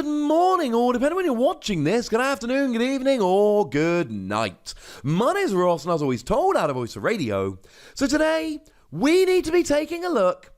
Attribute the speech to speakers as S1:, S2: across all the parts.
S1: Good morning, or depending when you're watching this, good afternoon, good evening, or good night. My name's Ross, and as always told out of Voice of Radio. So today, we need to be taking a look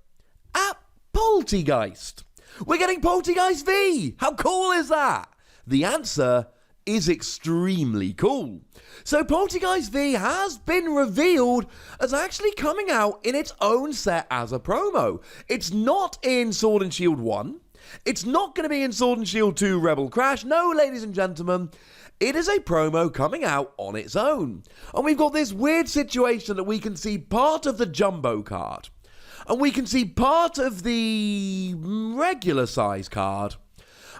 S1: at Polteageist. We're getting Polteageist V! How cool is that? The answer is extremely cool. So Polteageist V has been revealed as actually coming out in its own set as a promo. It's not in Sword and Shield 1. It's not going to be in Sword and Shield 2 Rebel Crash. No, ladies and gentlemen, it is a promo coming out on its own. And we've got this weird situation that we can see part of the jumbo card. And we can see part of the regular size card.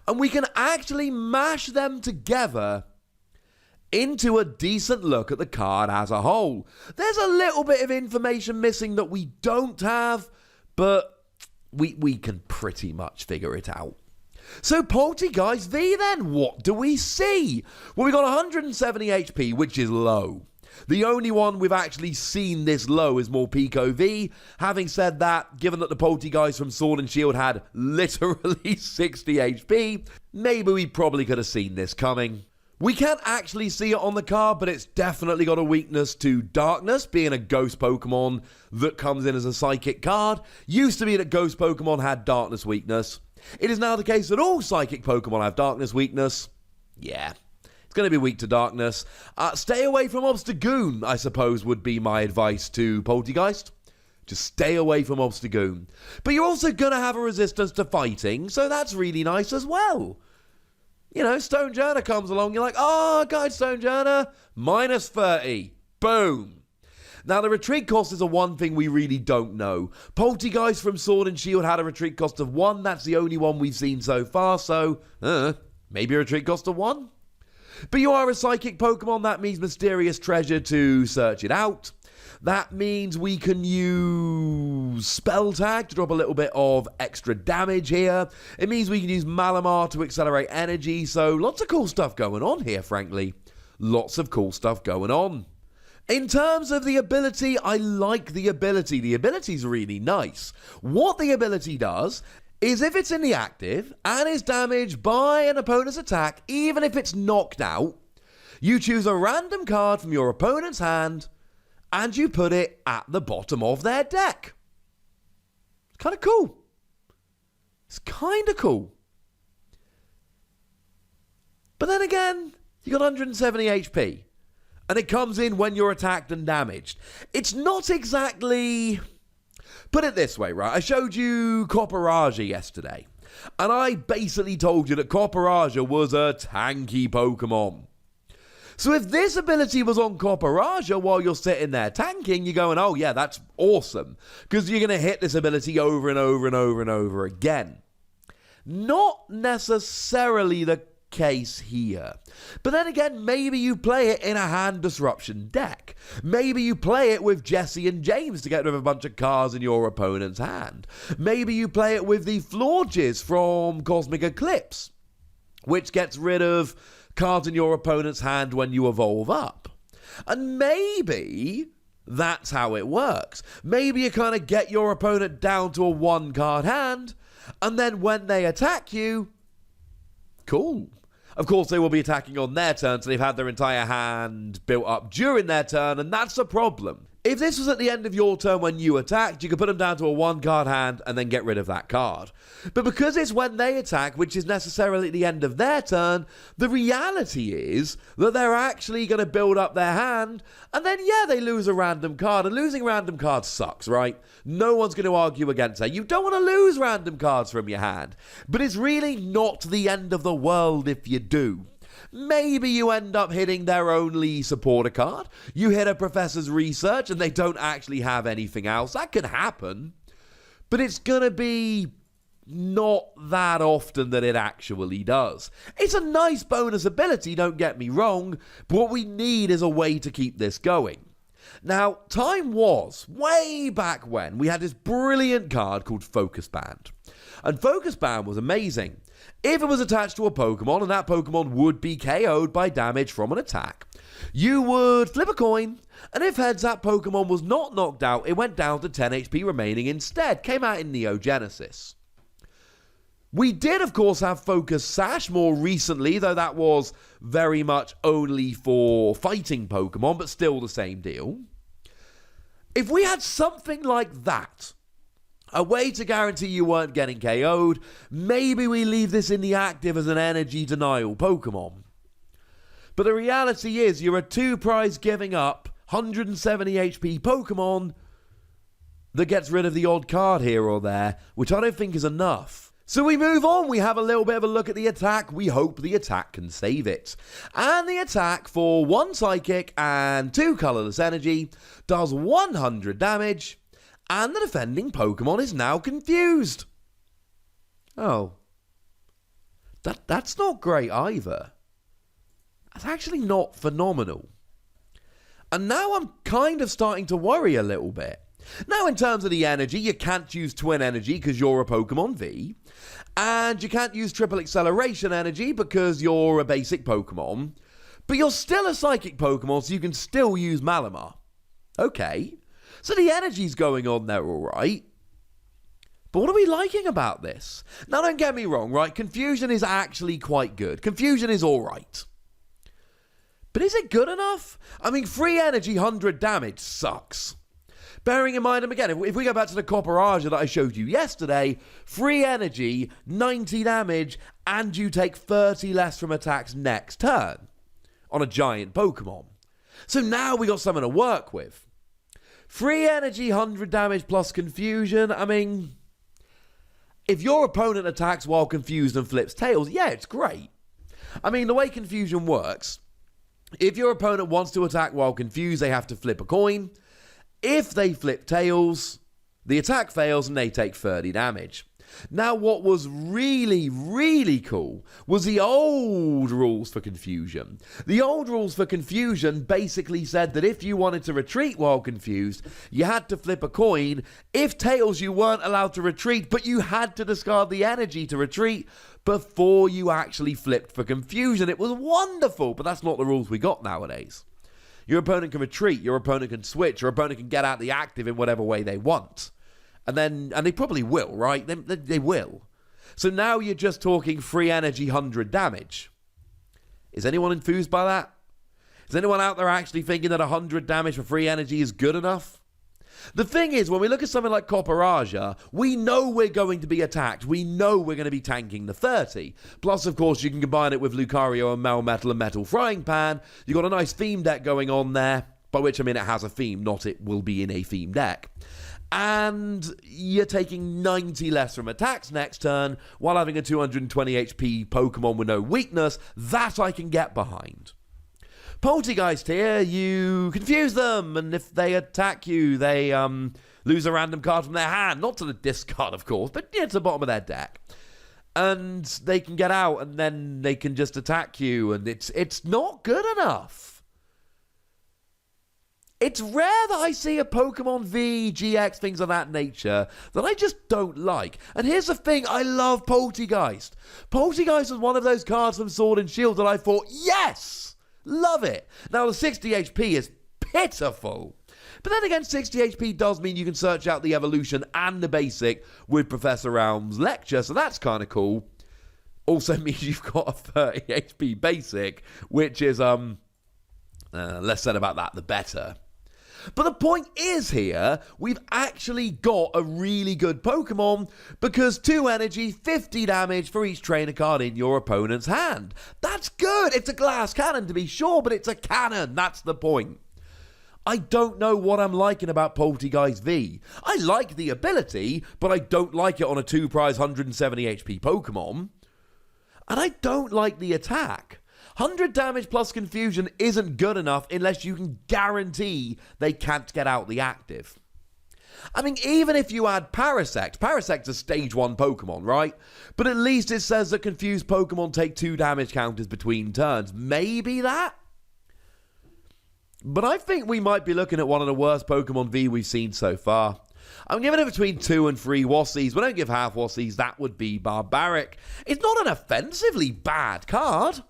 S1: And we can actually mash them together into a decent look at the card as a whole. There's a little bit of information missing that we don't have, but we can pretty much figure it out. So Polteageist V then, what do we see? Well, we got 170 HP, which is low. The only one we've actually seen this low is Morpeko V. Having said that, given that the Polteageist from Sword and Shield had literally 60 HP, maybe we probably could have seen this coming. We can't actually see it on the card, but it's definitely got a weakness to Darkness, being a Ghost Pokemon that comes in as a Psychic card. Used to be that Ghost Pokemon had Darkness weakness. It is now the case that all Psychic Pokemon have Darkness weakness. Yeah, it's going to be weak to Darkness. Stay away from Obstagoon, I suppose, would be my advice to Polteageist. Just stay away from Obstagoon. But you're also going to have a resistance to fighting, so that's really nice as well. You know, Stonejourner comes along, you're like, oh, guys, Stonejourner, minus 30. Boom. Now, the retreat cost is the one thing we really don't know. Polteageist from Sword and Shield had a retreat cost of 1. That's the only one we've seen so far, so maybe a retreat cost of 1. But you are a Psychic Pokemon. That means Mysterious Treasure to search it out. That means we can use Spell Tag to drop a little bit of extra damage here. It means we can use Malamar to accelerate energy. So lots of cool stuff going on here, frankly. Lots of cool stuff going on. In terms of the ability, I like the ability. The ability's really nice. What the ability does is if it's in the active and is damaged by an opponent's attack, even if it's knocked out, you choose a random card from your opponent's hand and you put it at the bottom of their deck. It's kind of cool. It's kind of cool. But then again, you got 170 HP. And it comes in when you're attacked and damaged. It's not exactly... Put it this way, right? I showed you Corporaja yesterday. And I basically told you that Corporaja was a tanky Pokemon. So if this ability was on Corporaja while you're sitting there tanking, you're going, oh yeah, that's awesome. Because you're going to hit this ability over and over and over and over again. Not necessarily the case here. But then again, maybe you play it in a hand disruption deck. Maybe you play it with Jesse and James to get rid of a bunch of cards in your opponent's hand. Maybe you play it with the Florges from Cosmic Eclipse, which gets rid of cards in your opponent's hand when you evolve up. And maybe that's how it works. Maybe you kind of get your opponent down to a 1-card hand, and then when they attack you, cool. Of course, they will be attacking on their turn, so they've had their entire hand built up during their turn, and that's a problem. If this was at the end of your turn when you attacked, you could put them down to a 1-card hand and then get rid of that card. But because it's when they attack, which is necessarily at the end of their turn, the reality is that they're actually going to build up their hand, and then, yeah, they lose a random card, and losing random cards sucks, right? No one's going to argue against that. You don't want to lose random cards from your hand, but it's really not the end of the world if you do. Maybe you end up hitting their only supporter card. You hit a Professor's Research and they don't actually have anything else. That can happen. But it's going to be not that often that it actually does. It's a nice bonus ability, don't get me wrong, but what we need is a way to keep this going. Now, time was, way back when, we had this brilliant card called Focus Band. And Focus Band was amazing. If it was attached to a Pokemon, and that Pokemon would be KO'd by damage from an attack, you would flip a coin, and if heads that Pokemon was not knocked out, it went down to 10 HP remaining instead. Came out in Neo Genesis. We did, of course, have Focus Sash more recently, though that was very much only for fighting Pokemon, but still the same deal. If we had something like that, a way to guarantee you weren't getting KO'd, maybe we leave this in the active as an energy denial Pokemon. But the reality is, you're a 2-prize giving up 170 HP Pokemon that gets rid of the odd card here or there, which I don't think is enough. So we move on, we have a little bit of a look at the attack. We hope the attack can save it. And the attack for 1 Psychic and 2 Colorless Energy does 100 damage, and the defending Pokemon is now confused. Oh. That's not great either. That's actually not phenomenal. And now I'm kind of starting to worry a little bit. Now, in terms of the energy, you can't use Twin Energy because you're a Pokemon V. And you can't use Triple Acceleration Energy because you're a basic Pokemon. But you're still a Psychic Pokemon, so you can still use Malamar. Okay. So the energy's going on there alright. But what are we liking about this? Now, don't get me wrong, right? Confusion is actually quite good. Confusion is alright. But is it good enough? I mean, free energy, 100 damage sucks. Bearing in mind, and again, if we go back to the Polteageist that I showed you yesterday, free energy, 90 damage, and you take 30 less from attacks next turn on a giant Pokemon. So now we got something to work with. Free energy, 100 damage plus confusion. I mean, if your opponent attacks while confused and flips tails, yeah, it's great. I mean, the way confusion works, if your opponent wants to attack while confused, they have to flip a coin. If they flip tails, the attack fails and they take 30 damage. Now, what was really, really cool was the old rules for confusion. The old rules for confusion basically said that if you wanted to retreat while confused, you had to flip a coin. If tails, you weren't allowed to retreat, but you had to discard the energy to retreat before you actually flipped for confusion. It was wonderful, but that's not the rules we got nowadays. Your opponent can retreat, your opponent can switch, your opponent can get out the active in whatever way they want. And they probably will, right? They will. So now you're just talking free energy, 100 damage. Is anyone enthused by that? Is anyone out there actually thinking that 100 damage for free energy is good enough? The thing is, when we look at something like Polteageist, we know we're going to be attacked. We know we're going to be tanking the 30. Plus, of course, you can combine it with Lucario and Melmetal and Metal Frying Pan. You've got a nice theme deck going on there, by which I mean it has a theme, not it will be in a theme deck. And you're taking 90 less from attacks next turn while having a 220 HP Pokemon with no weakness. That I can get behind. Polteageist here, you confuse them, and if they attack you, they lose a random card from their hand. Not to the discard, of course, but to the bottom of their deck. And they can get out, and then they can just attack you, and it's not good enough. It's rare that I see a Pokemon V, GX, things of that nature that I just don't like. And here's the thing, I love Polteageist. Polteageist was one of those cards from Sword and Shield that I thought, yes! Love it. Now, the 60 HP is pitiful. But then again, 60 HP does mean you can search out the evolution and the basic with Professor Realm's lecture, so that's kind of cool. Also means you've got a 30 HP basic, which is, less said about that, the better. But the point is here, we've actually got a really good Pokemon because 2 energy, 50 damage for each trainer card in your opponent's hand. That's good. It's a glass cannon to be sure, but it's a cannon. That's the point. I don't know what I'm liking about Polteageist V. I like the ability, but I don't like it on a 2-prize 170 HP Pokemon. And I don't like the attack. 100 damage plus confusion isn't good enough unless you can guarantee they can't get out the active. I mean, even if you add Parasect's a stage 1 Pokemon, right? But at least it says that confused Pokemon take 2 damage counters between turns. Maybe that? But I think we might be looking at one of the worst Pokemon V we've seen so far. I'm giving it between 2 and 3 Wassies. We don't give half Wassies, that would be barbaric. It's not an offensively bad card.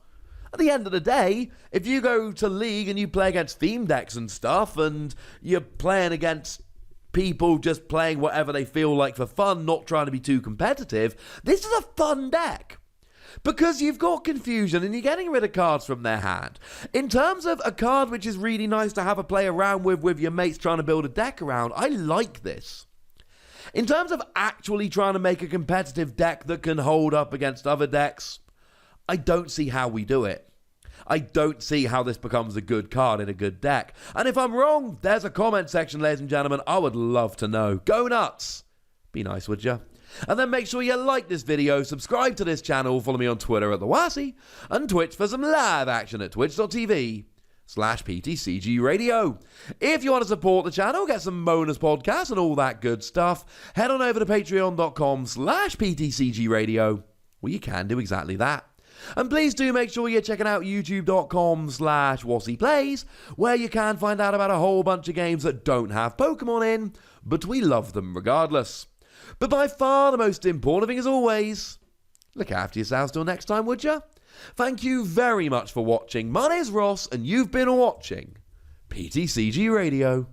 S1: At the end of the day, if you go to League and you play against theme decks and stuff, and you're playing against people just playing whatever they feel like for fun, not trying to be too competitive. This is a fun deck. Because you've got confusion and you're getting rid of cards from their hand. In terms of a card which is really nice to have a play around with your mates trying to build a deck around, I like this. In terms of actually trying to make a competitive deck that can hold up against other decks, I don't see how we do it. I don't see how this becomes a good card in a good deck. And if I'm wrong, there's a comment section, ladies and gentlemen. I would love to know. Go nuts. Be nice, would you? And then make sure you like this video, subscribe to this channel, follow me on Twitter at @TheWassy, and Twitch for some live action at twitch.tv/PTCGRadio. If you want to support the channel, get some bonus podcasts and all that good stuff, head on over to patreon.com/PTCGRadio, where you can do exactly that. And please do make sure you're checking out youtube.com/WassyPlays, where you can find out about a whole bunch of games that don't have Pokemon in, but we love them regardless. But by far the most important thing, as always, look after yourselves till next time, would you? Thank you very much for watching. My name's Ross, and you've been watching PTCG Radio.